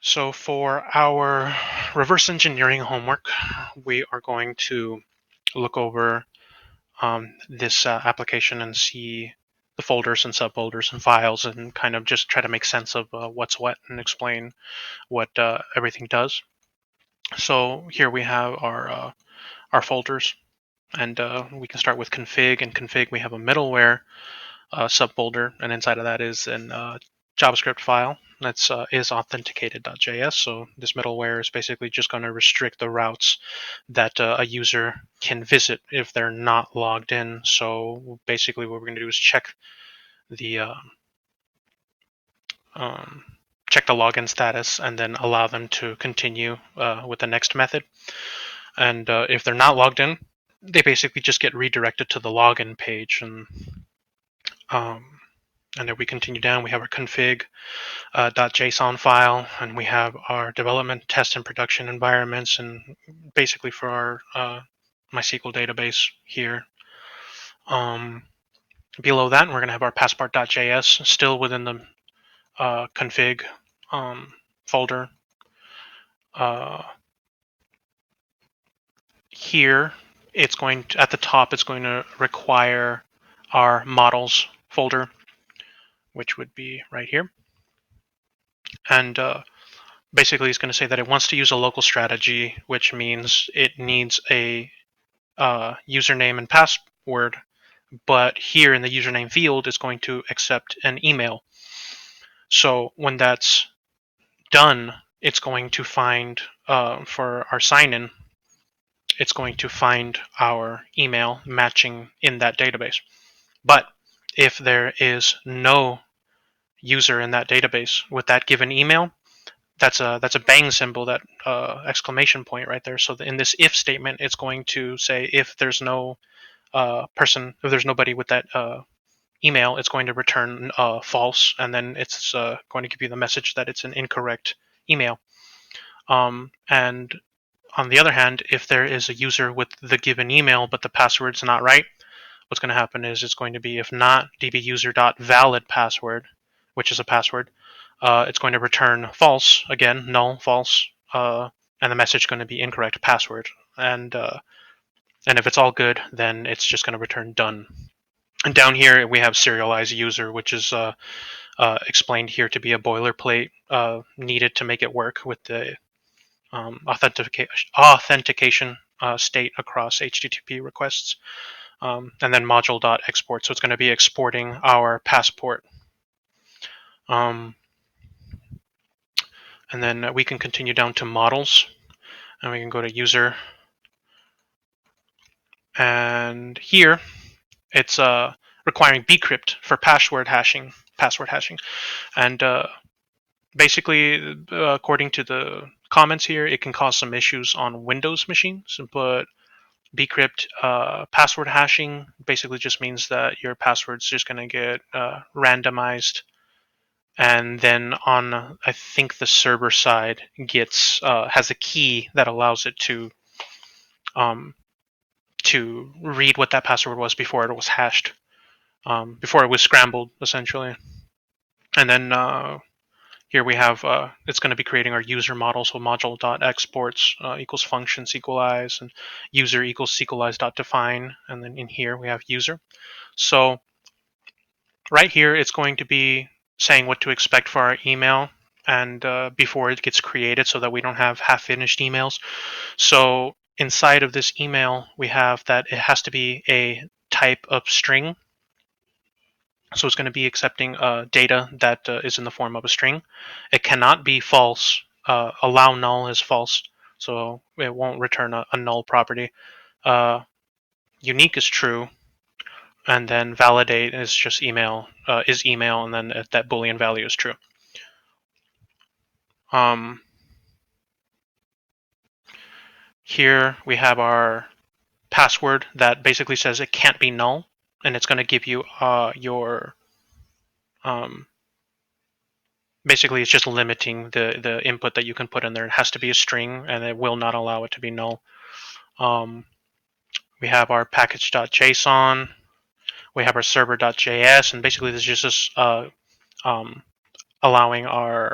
So for our reverse engineering homework, we are going to look over this application and see the folders and subfolders and files and kind of just try to make sense of what's what and explain what everything does. So here we have our folders, and we can start with config. In config, we have a middleware subfolder, and inside of that is an JavaScript file that's is authenticated.js. So this middleware is basically just going to restrict the routes that a user can visit if they're not logged in. So basically, what we're going to do is the uh, um, check the login status and then allow them to continue with the next method. And if they're not logged in, they basically just get redirected to the login page. Um, and then we continue down. We have our config .json file, and we have our development, test, and production environments, and basically for our MySQL database here. Um, Below that, we're going to have our passport.js still within the config folder. Here, it's going to, at the top, it's going to require our models folder, which would be right here. And basically, it's going to say that it wants to use a local strategy, which means it needs a username and password. But here in the username field, it's going to accept an email. So when that's done, it's going to find, for our sign-in, it's going to find our email matching in that database. But if there is no user in that database with that given email, that's a bang symbol, that exclamation point right there. So in this if statement, it's going to say if there's no if there's nobody with that email, it's going to return false, and then it's going to give you the message that it's an incorrect email. And on the other hand, if there is a user with the given email but the password's not right, what's going to happen is it's going to be if not dbuser.valid password, which is a password, it's going to return false again, null, false, and the message is going to be incorrect password. And if it's all good, then it's just going to return done. And down here we have serialized user, which is explained here to be a boilerplate needed to make it work with the authentication state across HTTP requests. And then module.export, so it's going to be exporting our passport. And then we can continue down to models, and we can go to user. And here, it's requiring bcrypt for password hashing. And basically, according to the comments here, it can cause some issues on Windows machines, but bcrypt password hashing basically just means that your password's just going to get randomized, and then on, I think, the server side gets has a key that allows it um, to read what that password was before it was hashed, before it was scrambled, essentially. And then here we have, it's going to be creating our user model, so module.exports equals functions equalize, and user equals sequelize.define, and then in here we have user. So right here, it's going to be saying what to expect for our email, and before it gets created, so that we don't have half-finished emails. So inside of this email, we have that it has to be a type of string. So it's going to be accepting data that is in the form of a string. It cannot be false. Allow null is false, so it won't return a null property. Unique is true, and then validate is just email, and then that Boolean value is true. Here we have our password that basically says it can't be null, and it's going to give you your basically it's just limiting the input that you can put in there. It has to be a string, and it will not allow it to be null. We have our package.json. We have our server.js, and basically this is just allowing our